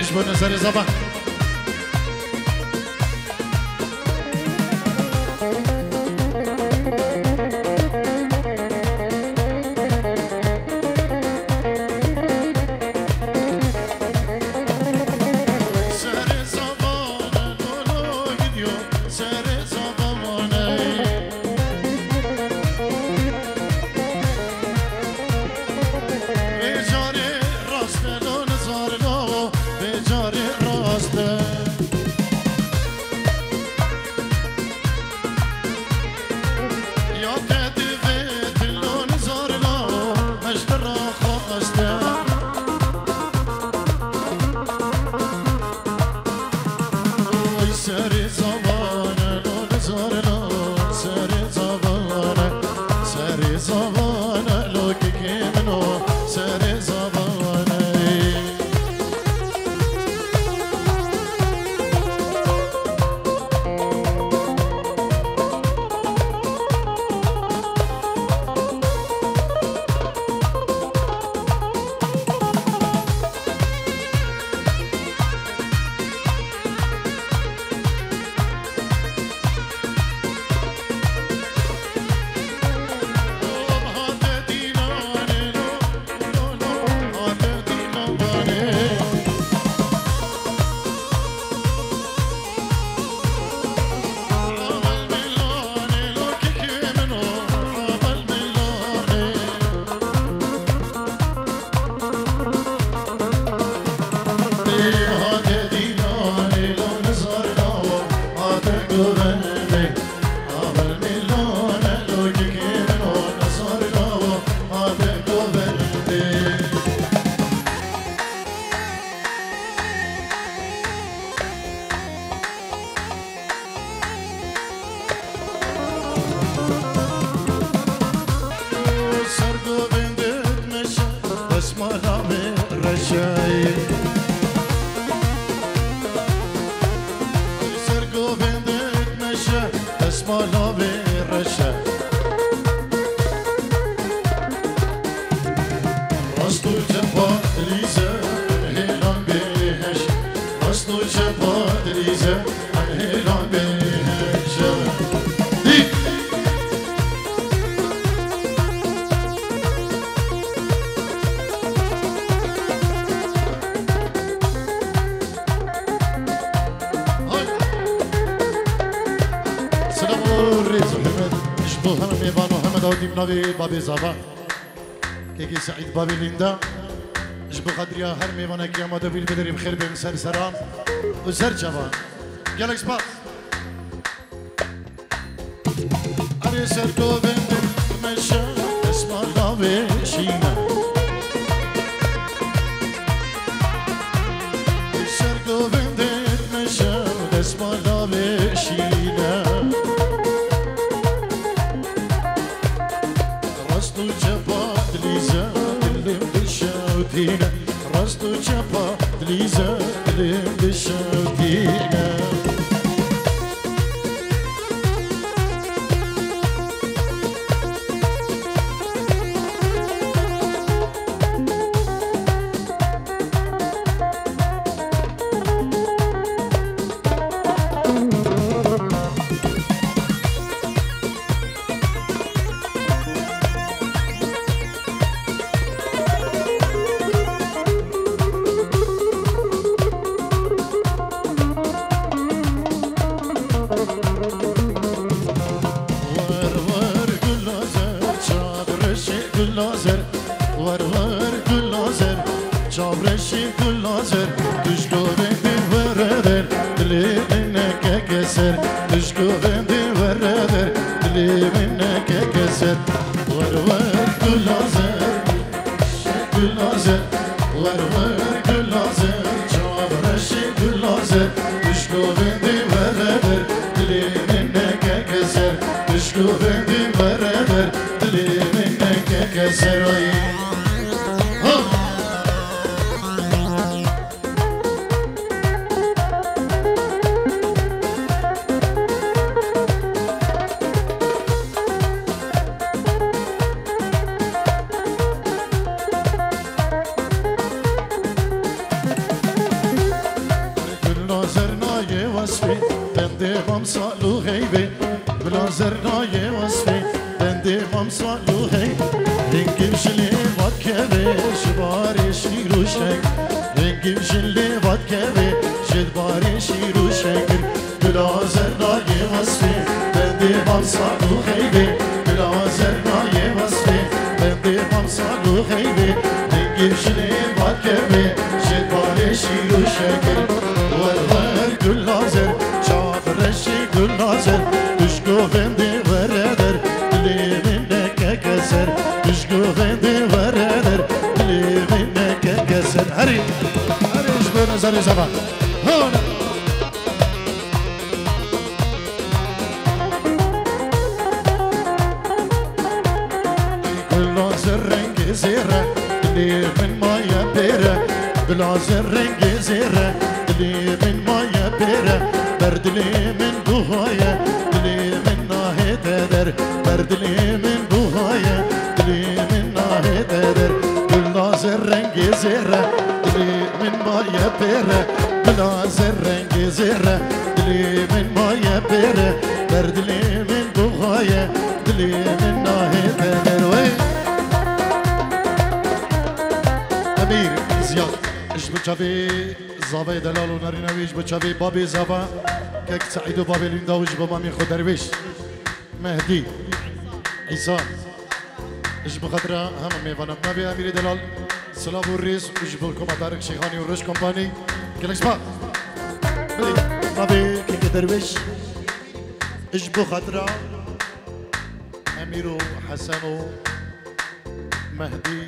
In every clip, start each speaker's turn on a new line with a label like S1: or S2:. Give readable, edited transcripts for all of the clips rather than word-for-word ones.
S1: يشبه نزاري زبان
S2: بابي زابا كيكي سعيد بابي ليندا جبو قدريا هر ميوانا كي اماده بيل بدري بخير بين سر سرام وسر جبان جالكس باس اري سر كوفند مشى اسمع لابي شينا سر كوفند مشى اسمع لابي شينا رستو جبا دليزا دلم بالشوتينا وصفي بندي ممصالو غيبي بلا زرناي وصفي بندي ممصالو غيبي هنگim جلي وكبي شباري شيروشك هنگim جلي وكبي شباري شيروشك بلا زرناي وصفي بندي ممصالو غيبي بلا زرناي وصفي بندي ممصالو غيبي هنگim جلي وكبي شباري شيروشك والغير كل لازر شعب رشي كل لازر تشكو بندي وردر اللي منك كسر تشكو بندي وردر اللي منك كسر هري هري شبه نظري زبان هونا كل لازر رنگ زيرة اللي من ما يبيره بلازر رنگ زيرة اللي من ما يبيره برد لي من بوهاية اللي من ناهي تدر برد لي من بوهاية اللي من ناهي تدر بلازر رنگ زيرة اللي من ما يبيره بلازر رنگ زيرة اللي من ما يبيره برد لي من بوهاية اللي من ناهي تدر وين أمير زياد اش بچاوی زاوی دلال و نرینویش بچاوی بابی زاوا که سعید و بابی لینداوش با مامی خود درویش مهدی عیسا اش بخاطر همه میوانم نبی امیر دلال سلام و ریز اش بلکم ادارک شیخانی و رش کمپانی کلکس با بلی بابی که درویش اش بخاطر امیر و حسن و مهدی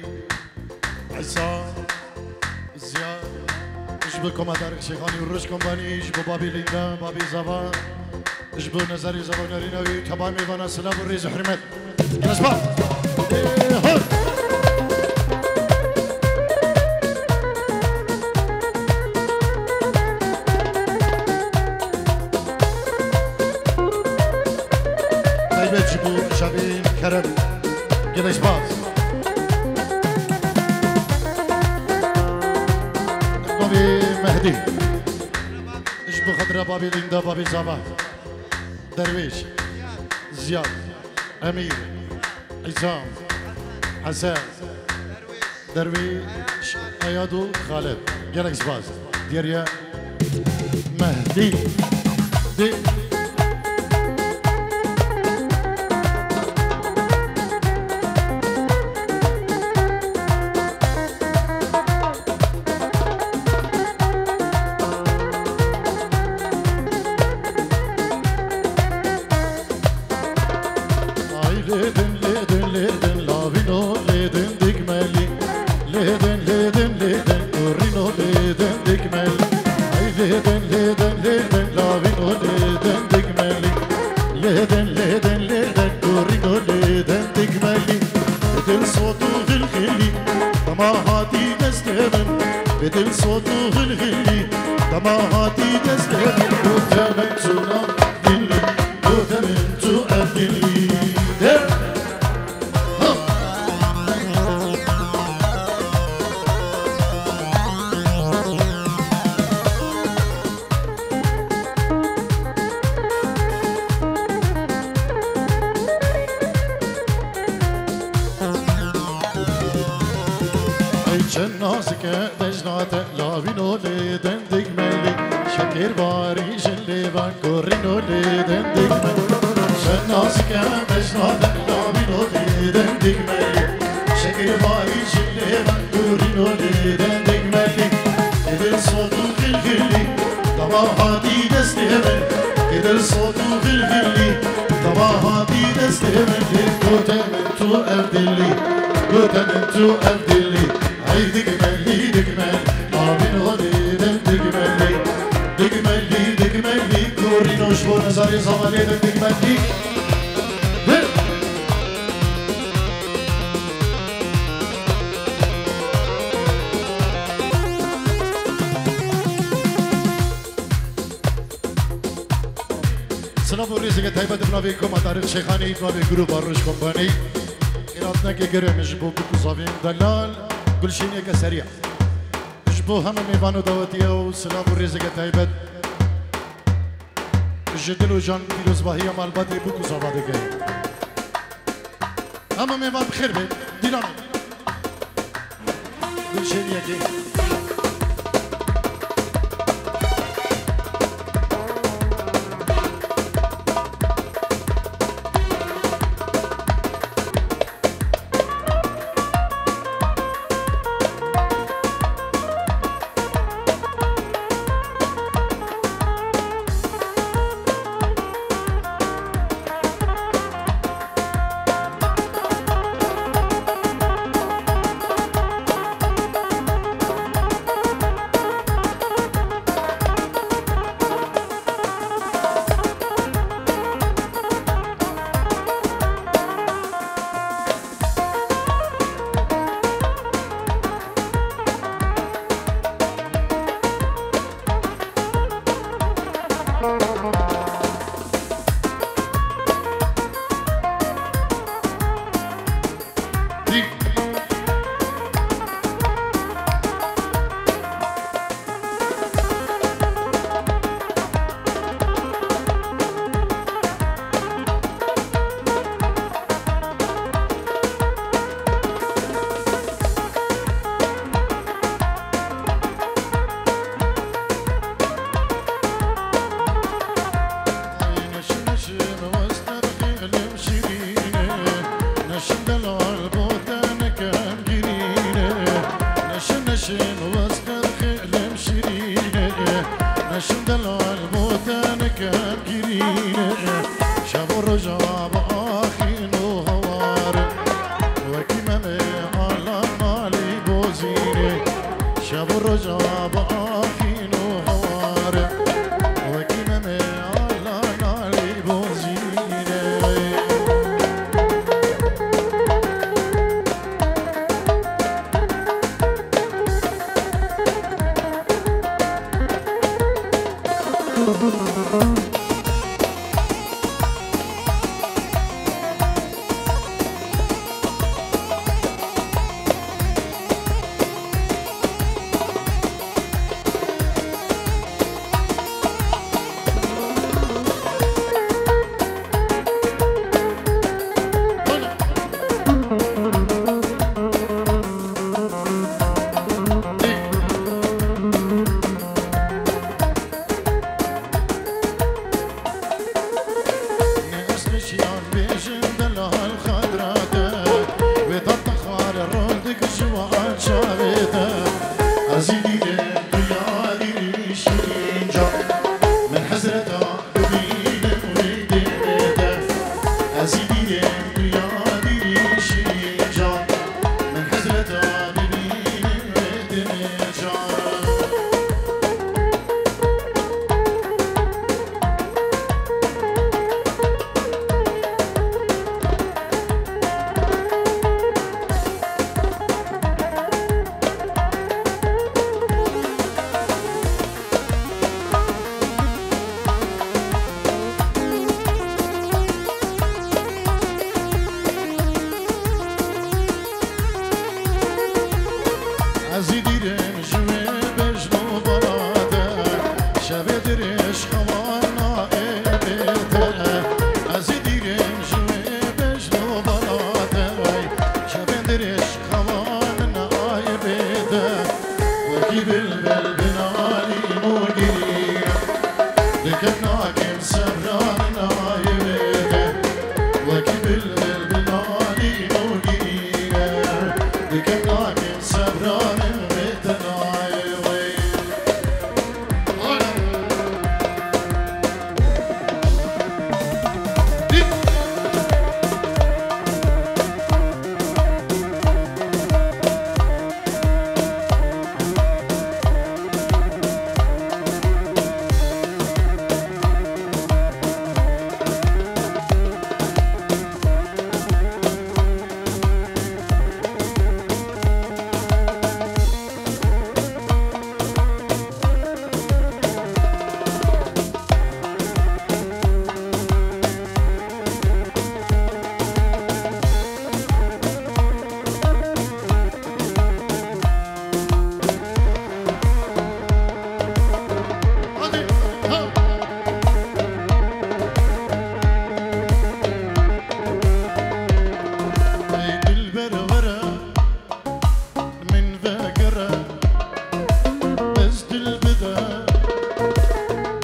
S2: عیسا زیاد اشبه کمدارک شیخانی و رش کمبانی اشبه بابی لیندا بابی زبا اشبه نظری زبا نرینوی تمام ایوانا سلام و ریز و حرمت نسبا طيبت جبو شابين كرم گلش باز بابي مهدي ايش بخضرة بابي ليندا بابي زابا درويش زياد امير عصام حسن درويش ايادو خالد جالكس باز ديريا مهدي دي بدل صوته الغلي طماهاتي تستهبل وتمنتنا دلي وتمنتو أبدلي نازك دجنات لابينو ليدن دقملي شكر باري جلي بانكورينو ليدن دقملي شنازك دجنات لابينو ليدن دقملي شكر باري جلي بانكورينو ليدن دقملي كدر صوتو في الغلي طباهاتي دستهبل كدر صوتو في الغلي طباهاتي دستهبل كوتمنتو أبدلي كوتمنتو أبدلي دقملي دقمل آمين غلي دقملي دقملي دقملي كورينو شبو نزاري زمالي دقملي سلام و ریزی که تایبت بناوی کمدار شیخانی بناوی گروه باروش کمپانی ایرادنا که گرمش بو بکوزاویم دلال گلشینی که سریع جبو همه میوانو داوتیه و سلام و ریزی که تایبت جدل و جان پیروز باهی مال بدری بکو زباده گه اما میوان بخیر بید دیلانه دلشین یکی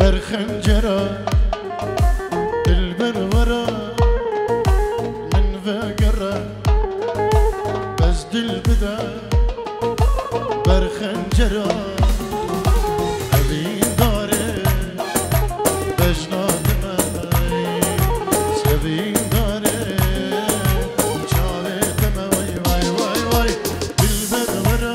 S2: برخنجرة البرورة من فقرة بس دلبدا برخنجرة أبي داري بجنات ماي سبي داري شاوي دمي واي واي واي واي بالبرورة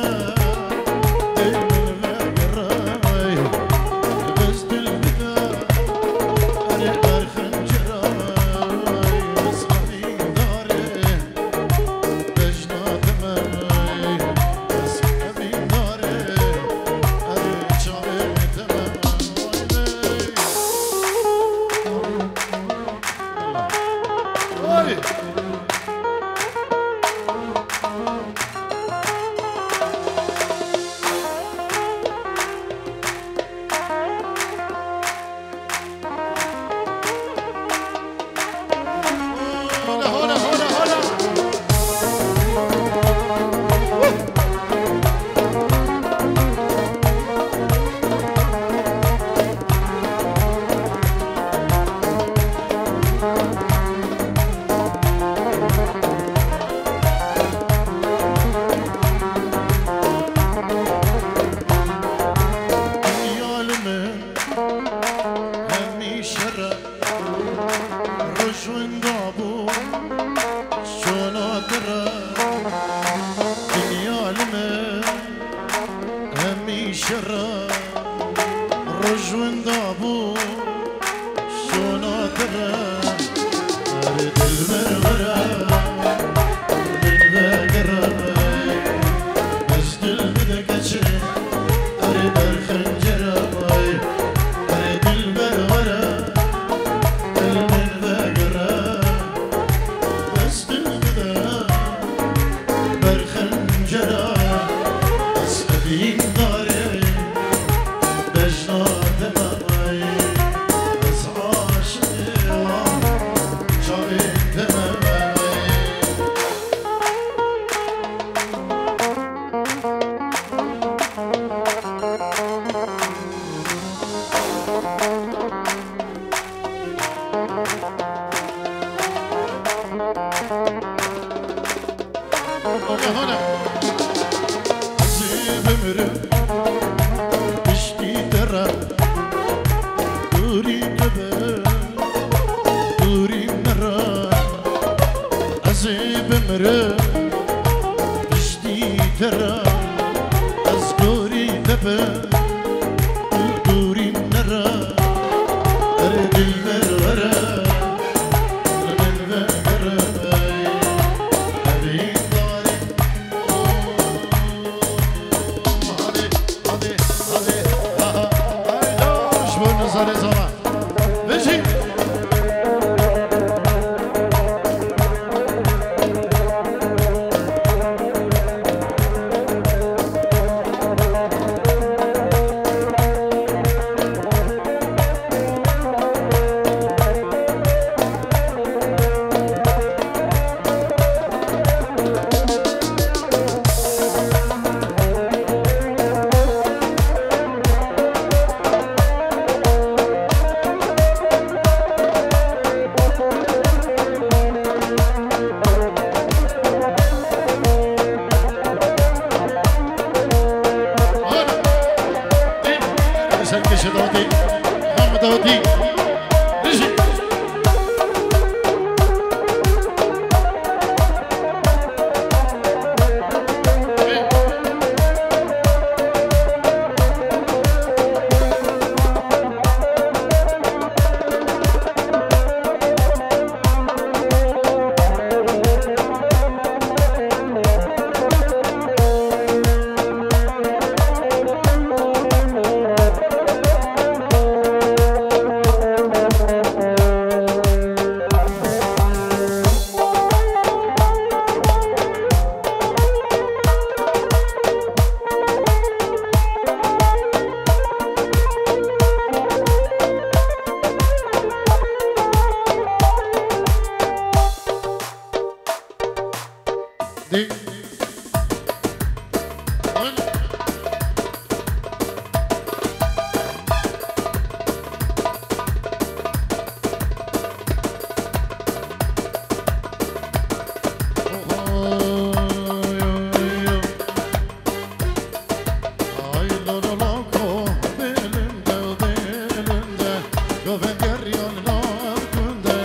S2: Gövenger yanlar günde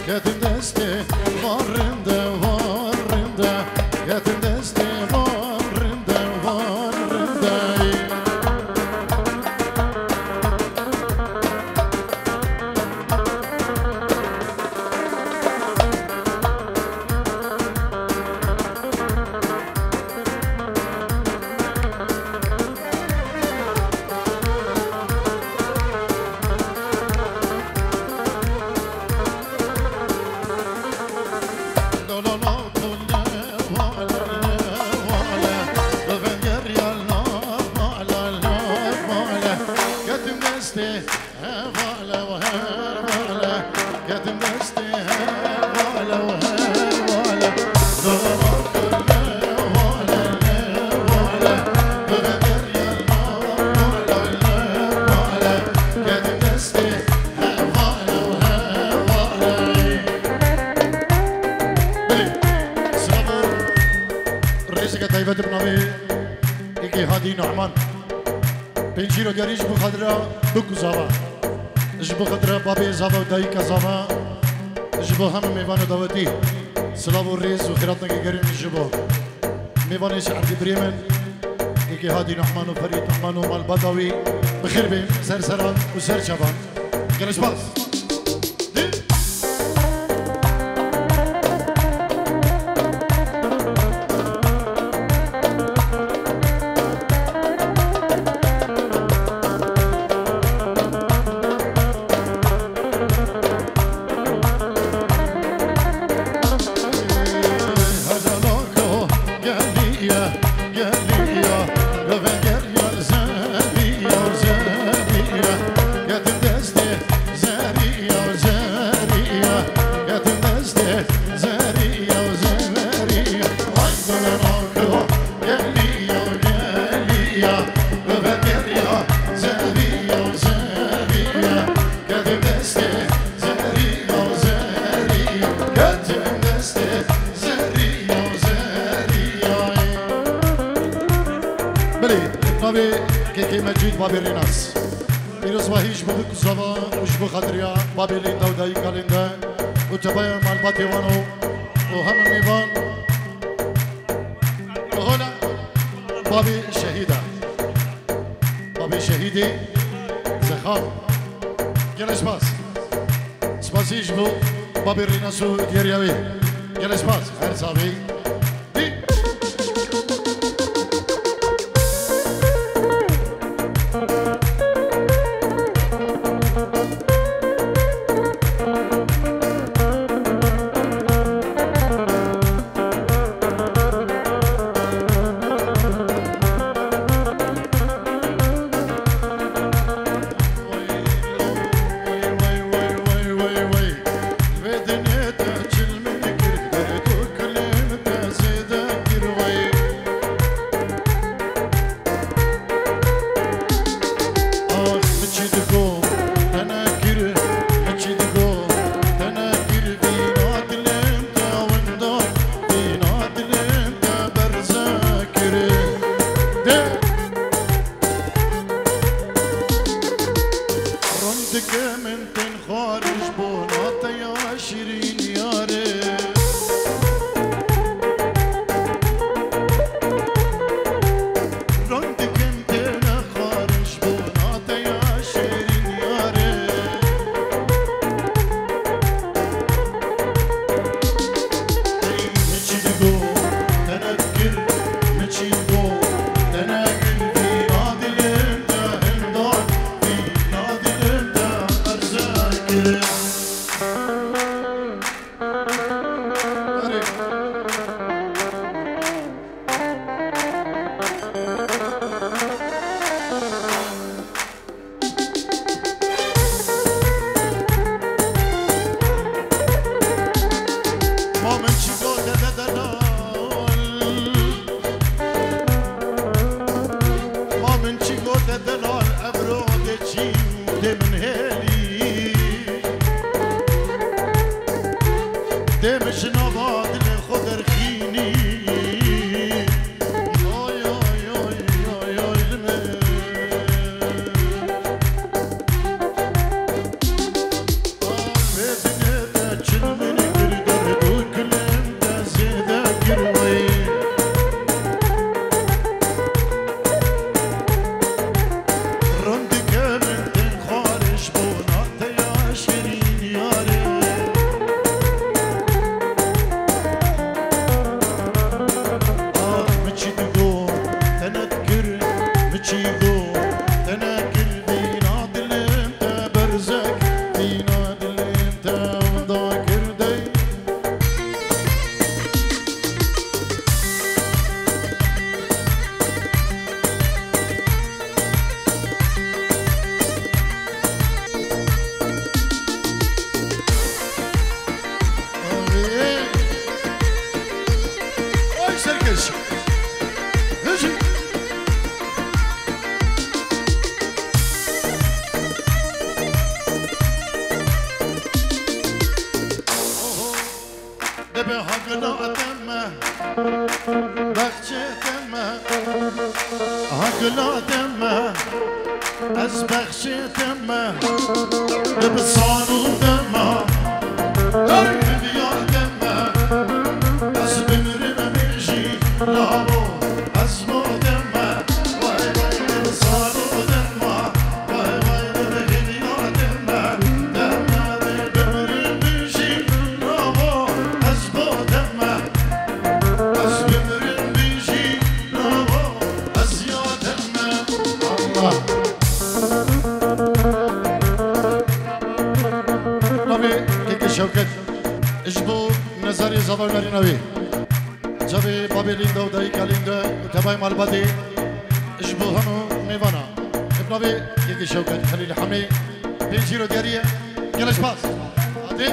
S2: Getin deste varında Getin deste varında بنجيرو دياريش بخدرة بكو زاوا جبو خدرة بابي زاوا ودايكا زاوا جبو هم ميوانو داوتي سلاو الريز وخيراتنا كيقرين جبو ميوانيش عبد بريمن إيكي هادي نحمان وفريد نحمان ومال بدوي بخير بين سرسران وسر شبان جلس باس بابي ريناس بيروز وهيش بوك زوا وش بخدريا بابي ليندا وداي كاليندا وتبايا مال باتيوانو وهم ميفان وهنا بابي شهيدة بابي شهيدي زخام جلس باس سباسيش بو بابي ريناسو ديرياوي جلس باس خير صافي دمه بخچه دمه دمه از بخچه دمه بسانو دمه بیار دمه از بمرم میشی لابو از مو دمه وای وای بسانو دمه وای وای بیار دمه دمه بمرم میشی لابو از مو دمه از بمرم میشی لابو از یادمه الله شوكت اجبو نظري زبر مرينوي جبي بابي ليندا وداي كاليندا تبعي مالبادي اجبو هنو ميوانا ابنوي يكي شوكت خليل حمي بيجيرو دياريه يلا شباس عادي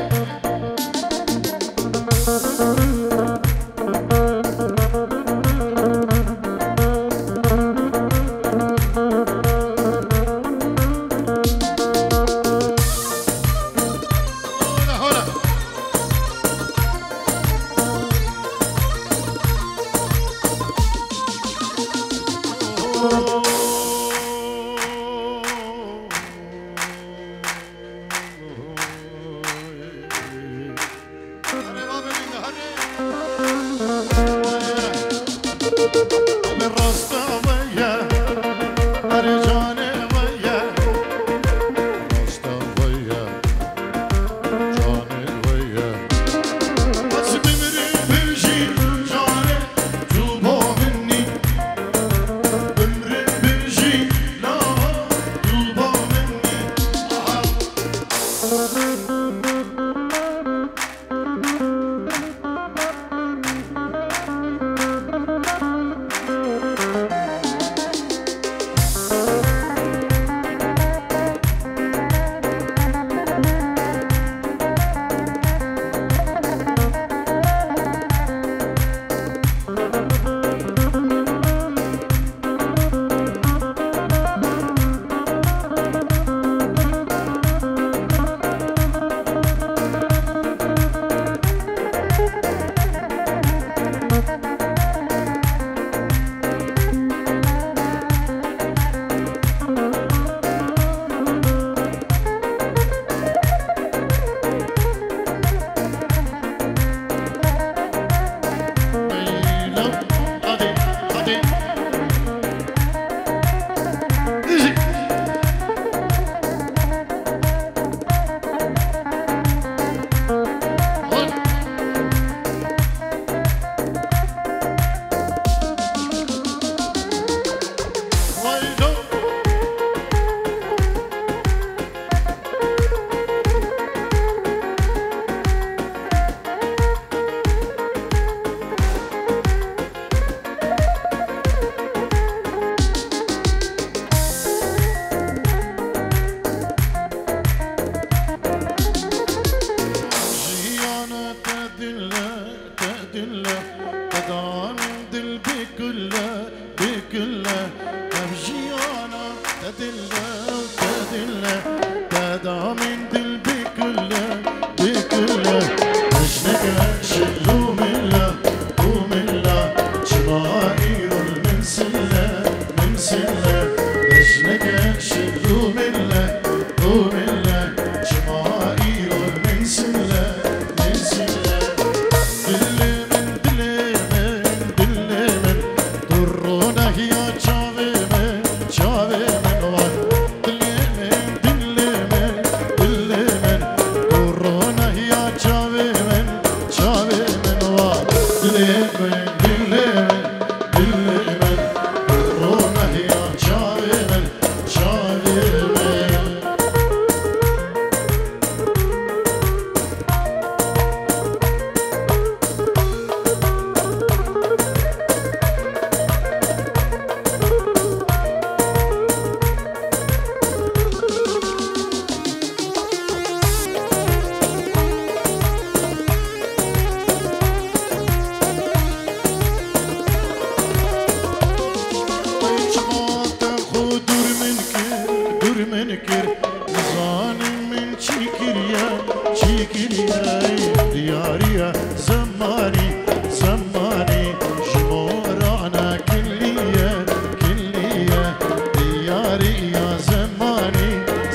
S1: Diyariye zem
S2: زماني زماني جمورانا كلية كلية دياري يا زماني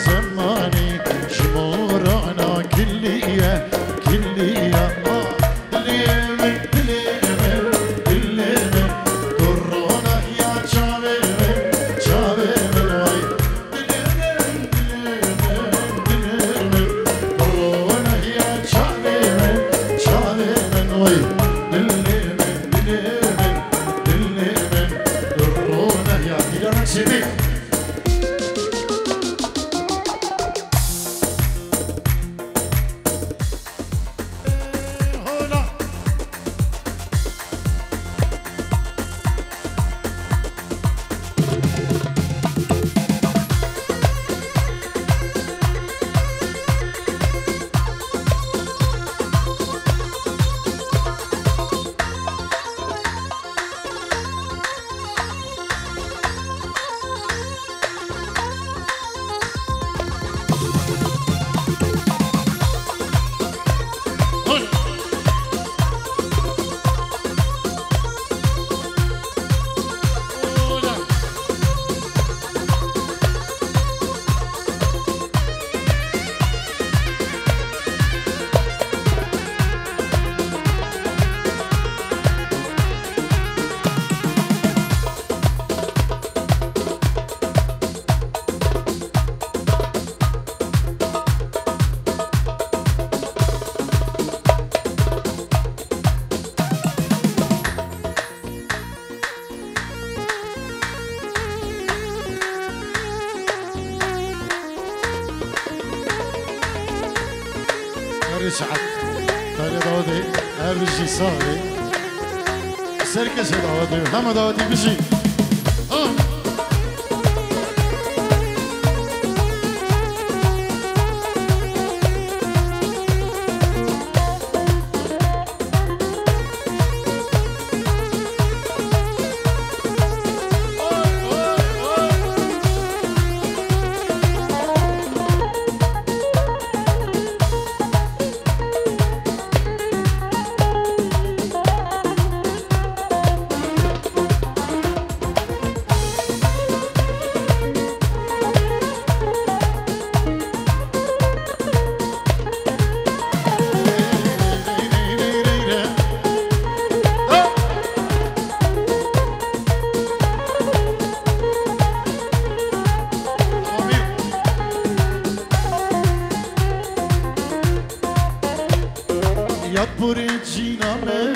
S2: زماني جمورانا كلية كلية دليمن دليمن دليمن كورونا يا جابيمن جابيمن واي دليمن دليمن دليمن كورونا يا جابيمن جابيمن واي دليمن دليمن دليمن كورونا يا ديارك سيبي رجعت تاني داودي هرجي صاغي سركس داودي هم داودي بجي يطبر جينامه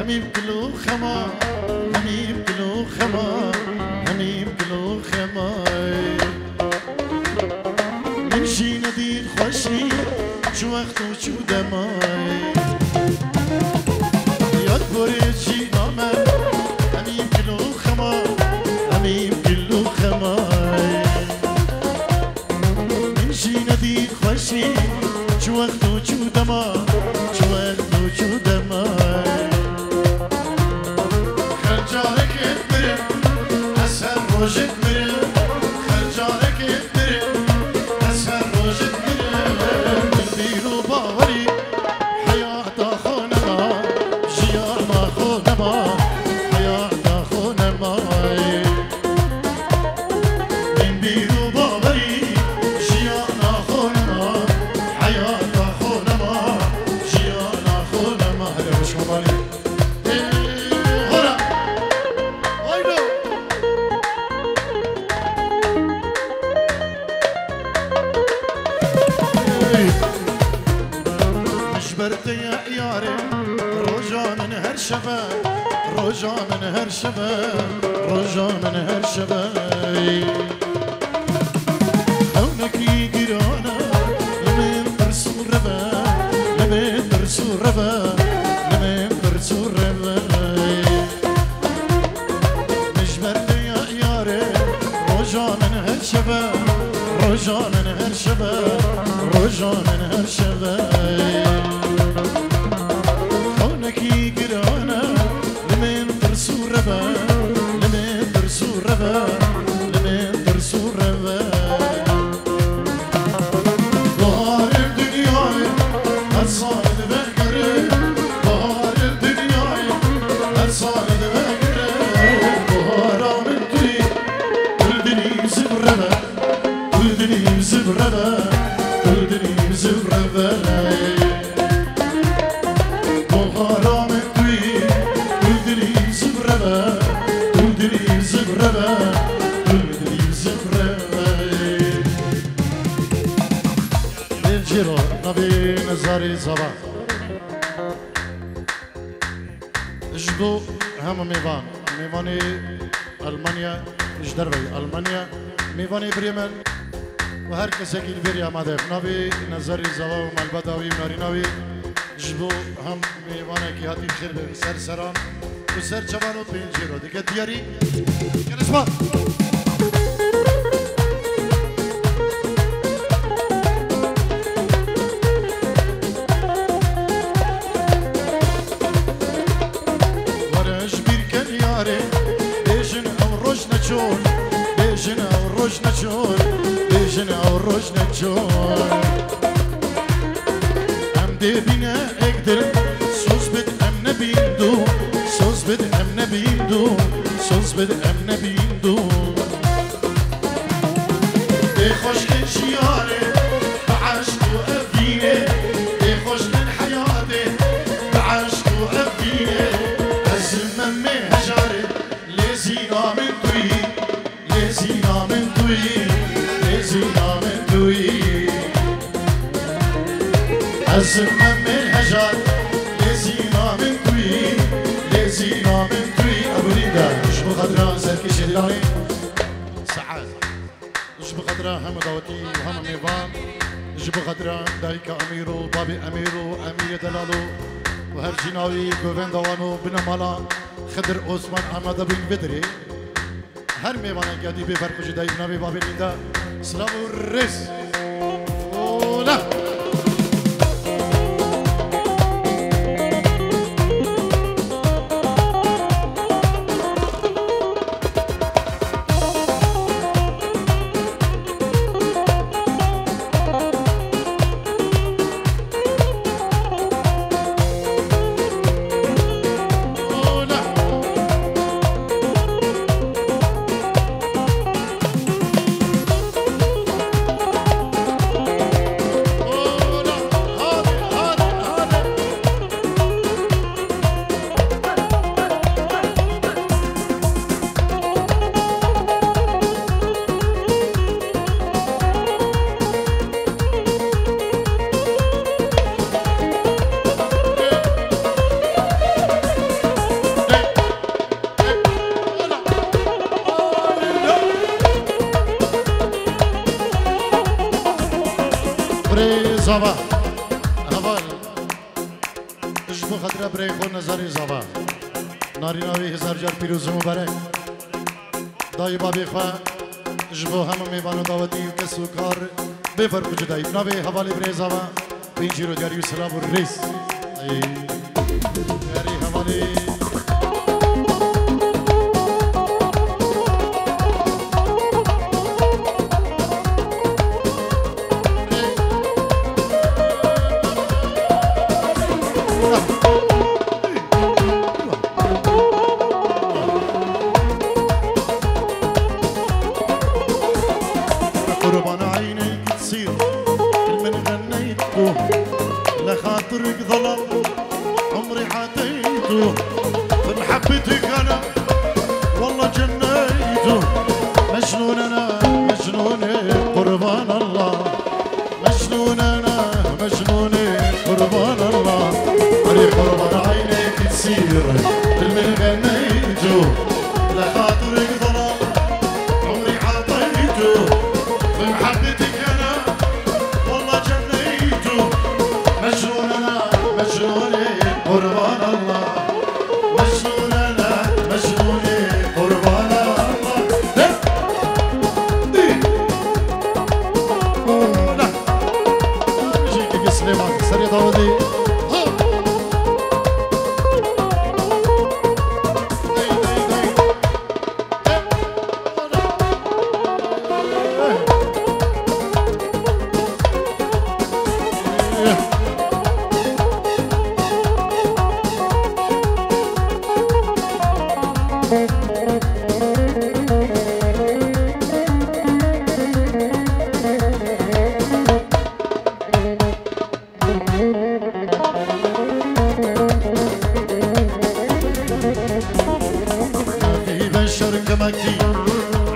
S2: هميم كلو خما هميم كلو خما هميم كلو خما نمشي ندير خوشي شو وقت وشو دماي يطبر جينامه هميم كلو خما هميم كلو خما نمشي ندير خوشي شو وقت وشو دماي خرجانك اتمرن أسهل روج اتمرن خرجانك اتمرن أسهل روج اتمرن بالبيرو باوري حياة خونما جيار ما خونما حياة خونما بالبيرو باوري جيار ما خونما حياة خونما جيار ما خونما هلا مش مبالي يا عياري رجا من هالشباب رجا من هالشباب رجا من هالشباب هونك يقرانا لمن برسو الربا لمن برسو الربا لمن برسو الربا مجبرت يا عياري رجا من هالشباب رجا من هالشباب رجا من هالشباب هونكي قرانا لمن درسو الربا لمن درسو الربا لمن درسو الربا ظهر الدنيا هالصايد بكري ظهر بنجيرو نبي نزاري صباح جدو هم ميفاني ألمانيا جدربي ألمانيا ميفاني بريمن وهر کسی که بریا ماده نبی نظری زوا و مالبداوی ناریناوی جبو هم میوانه کی هاتی خیر به سر سران و سر جوان و پنجی رو دیگه دیاری کنسما ورش بیر کن یاره بیشن او روش نچون بیشن او روش نچون بیشن او روش نچون ام دبینه اقدر سوز بد ام نبیندو سوز بد ام نبیندو سوز بد ام نبیندو ای خوش کن شیاره بعشق و افینه ای خوش کن حیاته بعشق و افینه از من هجاره لزینا من توی لزینا من توی لزینا من توی از من هجار لزینا من توی لزینا من توی ابولیدا اش بخدرا سرکش دیرانی سعاد اش بخدرا هم داوتی و هم میوان اش بخدرا دایک امیرو بابی امیرو امیر دلالو و هر جناوی گووند وانو بنمالا خضر عثمان احمد بن بدری هر میوانه گدی به فرقش دای نبی بابی لیندا سلام الرئیس اولا زبا اول اشبو خطره برای خود نظری زبا ناریناوی هزار جار پیروز مبارک دای بابی خواه اشبو همه میوانو داوتی و کس و کار بفر کجدایی نوی حوالی برای زبا پینچی رو دیاری و سلام و ریس دیاری حوالی قربان عينيك تصير من غنيته لخاطرك ظلم عمري عديته بمحبتك انا والله جنيته مجنون انا مجنون قربان الله مجنون انا مجنون قربان الله قربان عينيك تصير من غنيته لخاطرك ظلم عمري عديته بمحبتك انا والله جنيته مجنون انا مجنون قربان الله مجنون انا مجنون قربان الله لا يجيك سليمان سريع داودي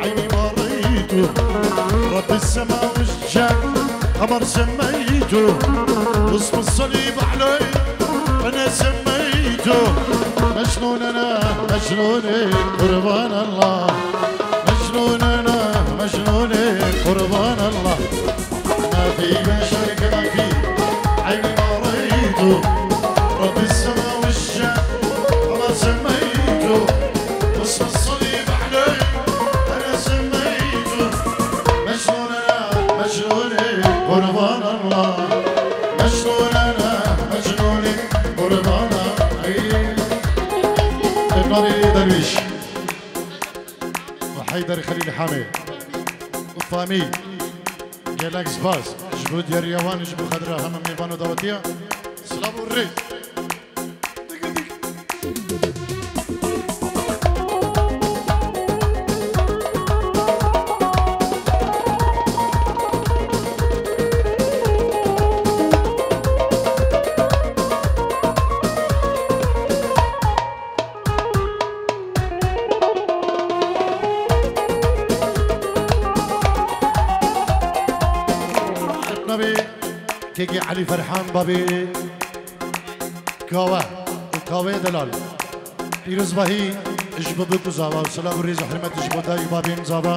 S2: عيني ما ريته رب السماء والجان خبر سميته سميته اسم الصليب علي انا سميته مجنون انا مجنوني قربان الله مجنون انا مجنوني قربان الله ما في بشر كما في عيني ما رأيته رب السماء والشام الله سميته اسم الصليب علي انا سميته مجنون انا مجنوني قربان الله مجنون انا مجنوني قربان الله النبي درويش وحيدر خليل حامد وفامي جالاكس باز جبو ديار يوان جبو خضرا هم ميبانو داوتيا سلام الري كيكي علي فرحان بابي كاوه وكاوه دلال بيروز باهي اجبو بكو زابا وسلام الريز وحرمت اجبو داي بابين زابا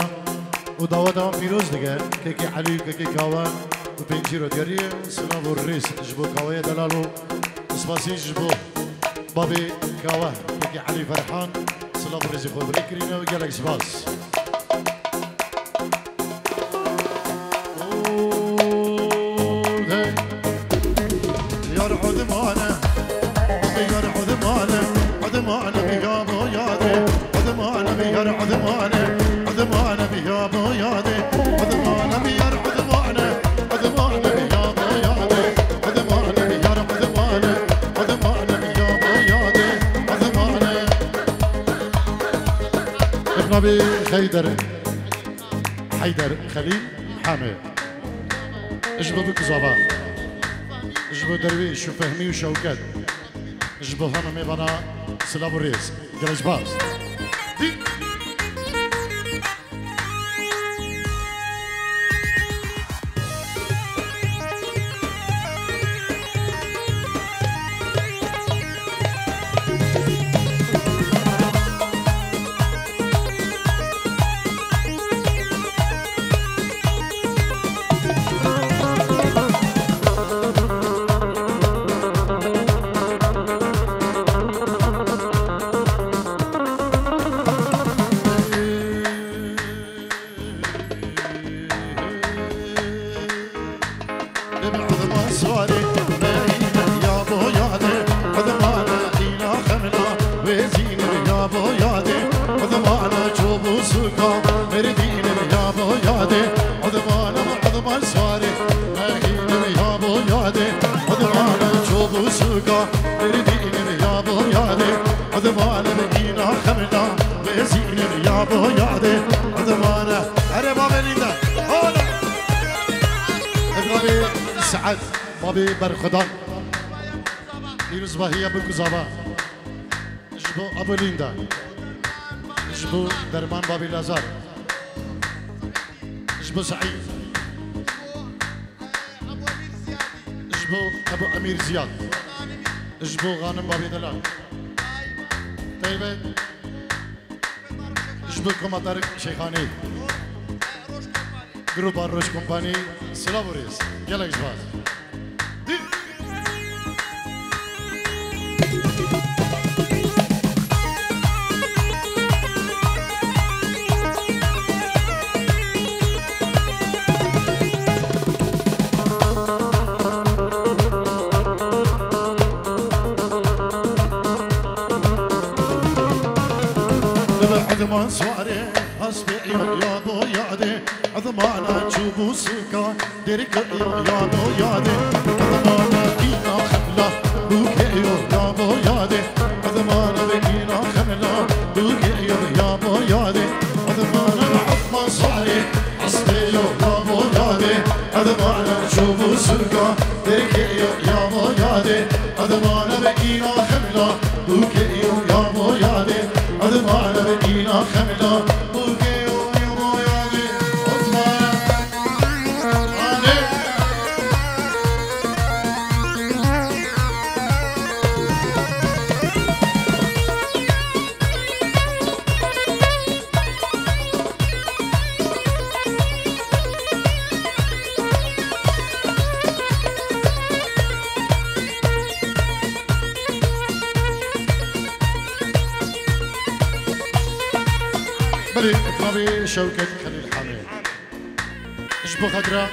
S2: وداوه دوام بيروز دقال كيكي علي وكيكي كاوه وبينجيرو دياري سلام الريز اجبو كاوه دلالو اسباسي اجبو بابي كاوه كيكي علي فرحان سلام الريز خوب ريكرينا وقالك سباس نبي حيدر خليل حامد اجبو بك زبا اجبو درويش وفهمي وشوكت اجبو هم ميبانا سلام الريس جلج باز سعد بابي برخدان بيروز باهية بكو زابا اجبو ابو ليندا اجبو درمان بابي لازار اجبو سعيد اجبو ابو امير زياد اجبو غانم بابي دلال طيبة اجبو كوماتار شيخاني جروب الروش كومباني سلام وريس يلا جبال عظمان سواري أصبحي يا بو يادي عظمانا تشوبو سكا ديرك يا بو يادي عظمانا كينا خملا بوكي يا بو يادي عظمانا بكينا خملا بوكي يا بو يادي عظمانا عظمان سواري أصبحي يا بو يادي عظمانا تشوبو سكا ديرك يا بو يادي عظمانا بكينا خملا بوكي يا بو يادي عظمانا بكينا خملا بوكي يا بو يادي عظمانا بري اطلبي شوكة خليل حامد اجبو خضرا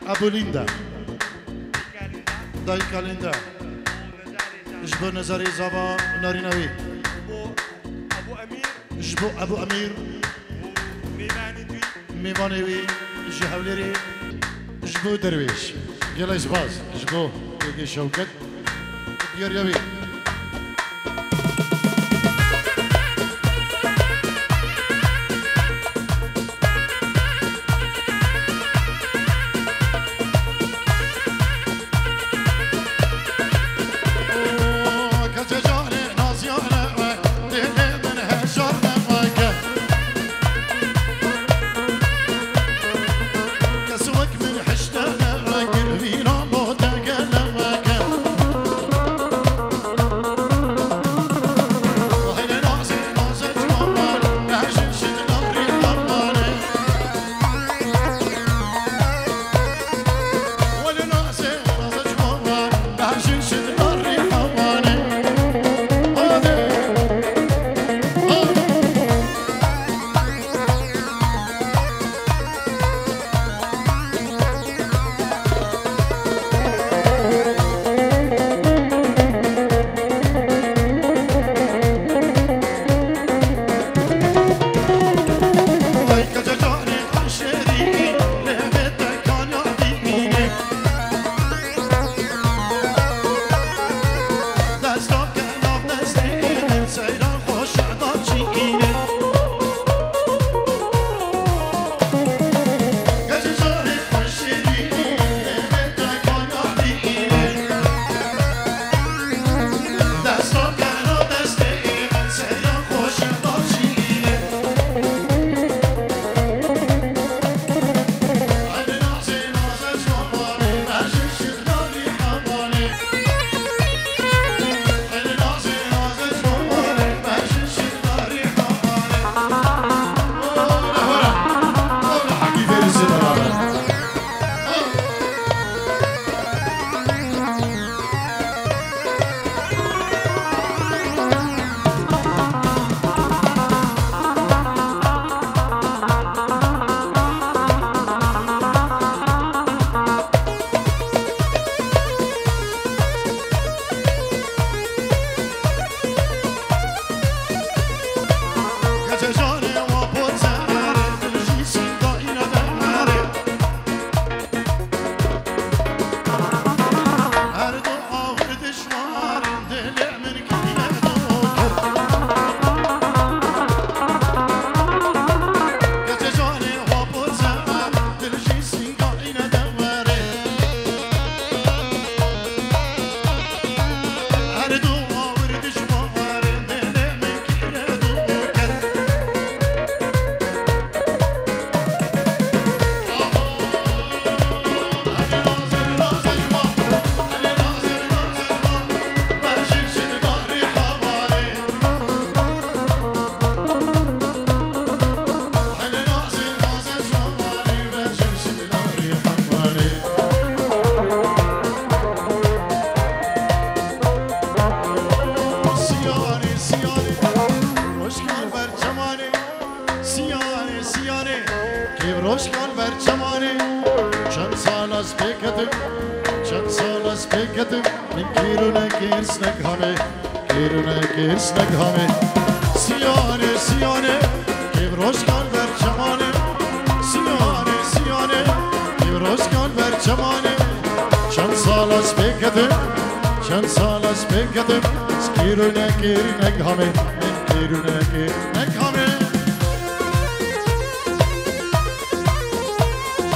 S2: ابو ليندا داي كاليندا اجبو نزاري زابا ناري نوي اجبو ابو امير ميمانوي اجي حوليري اجبو درويش يلا ازباز اجبو يجي شوكت ديار يبي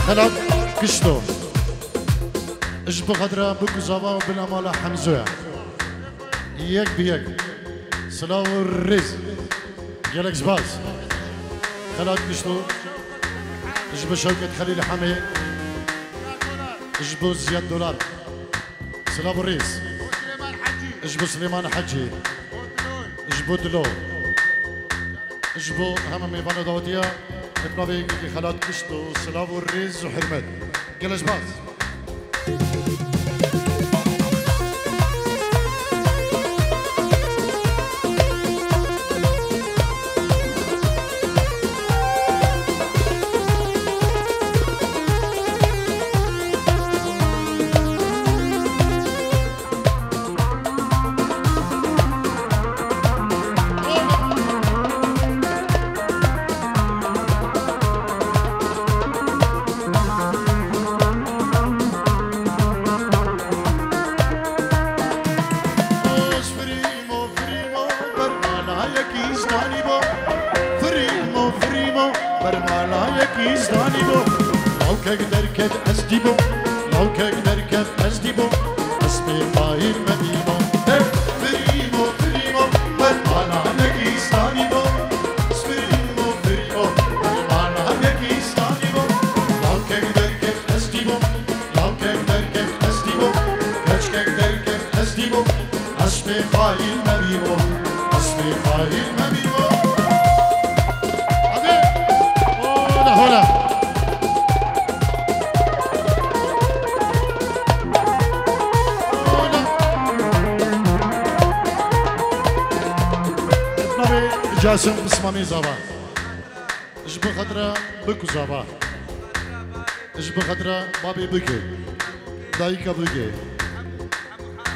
S2: خلق كشتو اجبو خضرا بكو زوا بلا مالا حمزويا يك بيك سلاو الرز جالك زباز خلق كشتو اجبو شوكة خليل حمي اجبو زياد دولار سلاو الرز اجبو سليمان حجي اجبو دلو اجبو هم ميفانا داودية ابنابي خلات كشتو سلاو الرز وحرمت جالك زباز كك دركت أسديبو لو كك دركت أسديبو اسمي قايل مدينو فريمو فريمو أنا نكيستاني بو فريمو فريمو أنا نكيستاني بو لو كك دركت أسديبو لو كك دركت أسديبو كش كك دركت أسديبو اسمي قايل مدينو اسمي قايل مدينو هنا جاسم بسمامي زابا اش بخدرة بكو زابا اش بخدرة بابي بكي دايكا بكي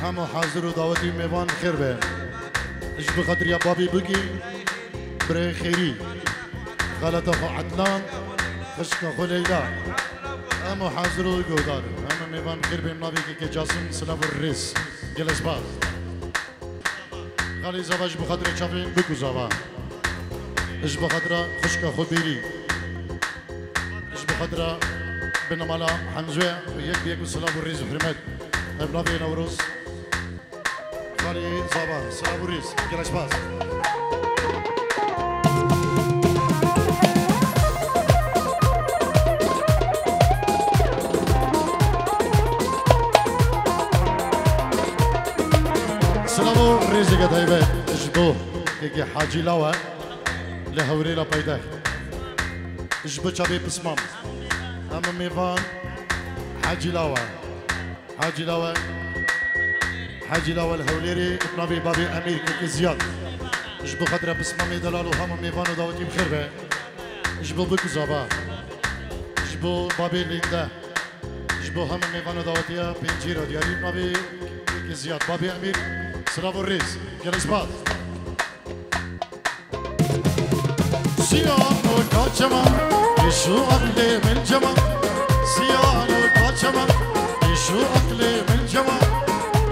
S2: همو حاضر و دعوتي ميوان خير به اش بخدر يا بابي بكي بري خيري غلطة خو عدنان خشكا خو ليلى همو حاضر و قودار همو ميوان خير به نابي كي جاسم سلاب الرئيس جلس باز غالي زابا اش بخدرة شافين بكو زابا اش بخدرة خشكا خو بيري اش بخدرة بنمالا حمزوية ويك بيكو سلاب الرئيس وحرمت ابنابي نوروز غالي زابا سلاب الرئيس جلس باز سلامو ريزي قدايبه اجبو كي حاجي لاوه لهوري لا بايداخ اجبو شابي بسمام اما ميفان حاجي لاوه حاجي لاوه حاجي لاوه الهوليري ابنابي بابي امير كي زياد اجبو خضره بسمامي دلالو هما ميفان وداوتي بخير به اجبو بكو زابا اجبو بابي ليندا اجبو هما ميفان وداوتيا بنجيرو دياري ابنابي كي زياد بابي امير سلام الرئيس جلس باز سيانو كاتشما يشو أقلي من جما سيانو كاتشما يشو أقلي من جما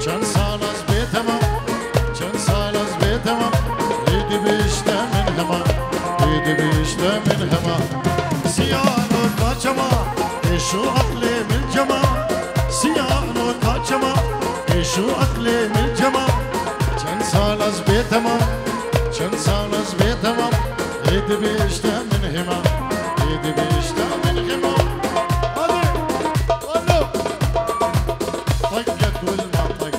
S2: چند سال از بیتما چند سال از بیتما دیدی بیشتر من هما دیدی بیشتر من هما سيانو كاتشما يشو أقلي من جما سيانو كاتشما يشو أقلي من جما چند سال از بیتما چند سال از بیتما دیدی بیشتر من هما دیدی بیشتر من هما هادي قولو طقت والما طقت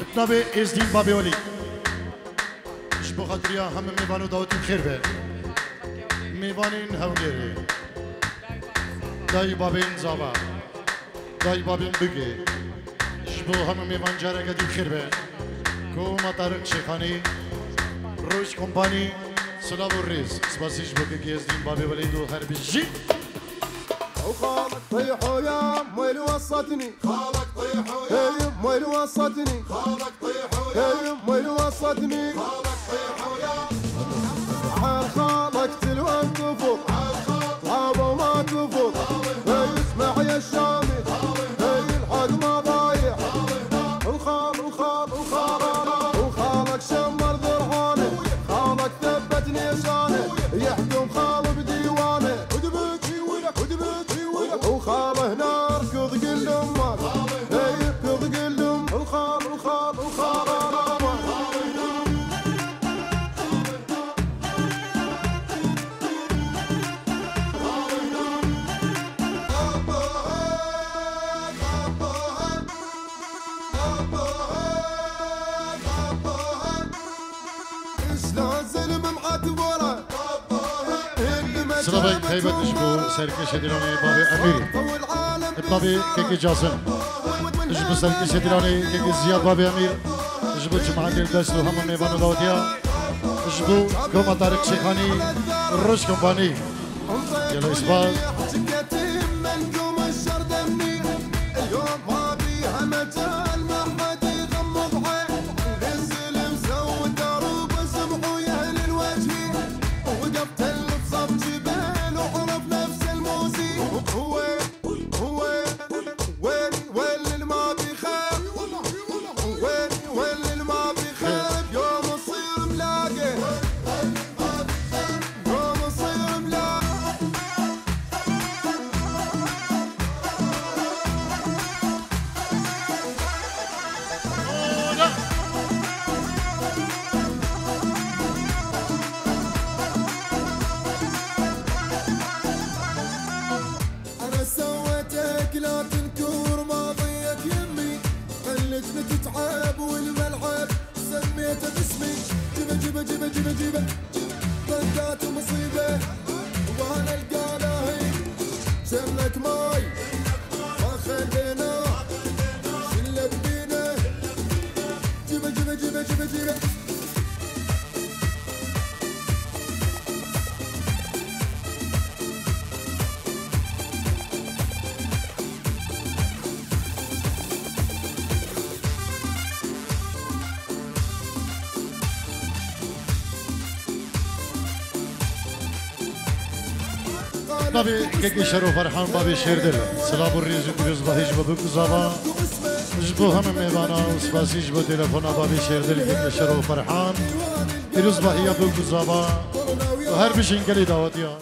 S2: اتنابي ازدين بابي ولي اش بخاطريا هم ميوانو داوتي بخير به ميوانين هوليري داي بابين زابا داي بابين بگه شبو همه میوان جاره کدی بخیر به کوما طارق شیخانی روش کمپانی سلام و ریز سپاسیش بگه که از دین بابی ولیدو هر بیجی
S1: وخالك طيحوا يا ميل وسطني خالك طيحوا يا ميل وسطني خالك طيحوا يا ميل وسطني خالك طيحوا يا عال خالك تلوان تفوق طاب وما تفوق اسمع يا الشامي الحق ما ضايع وخالك شمر ذرعانه خالك ثبت نيشانه يحكم خال بديوانه وخاله نار كض قل امك كض قل ام وخال
S2: سلام خیبت اشبو سرکش دیرانی بابی امیر بابی که جاسم اشبو سرکش دیرانی که زیاد بابی امیر اشبو جماعت دست و همه میوانو داوتیا اشبو کوما طارق شیخانی روش کمپانی یلا اسبال
S1: طقات مصيبة وانا القى لهي سمك ماي ما خلينا شلة بينا جيبه جيبه جيبه جيبه جيبه
S2: نبي كي شرو فرحان بابي شيردل سلام الريز بيروز باهيج بابو زابا جبو هم ميوانا وسباسي جبو تليفون بابي شيردل كي شرو فرحان بيروز باهي بابو زابا وهر بشين كلي دعوتيا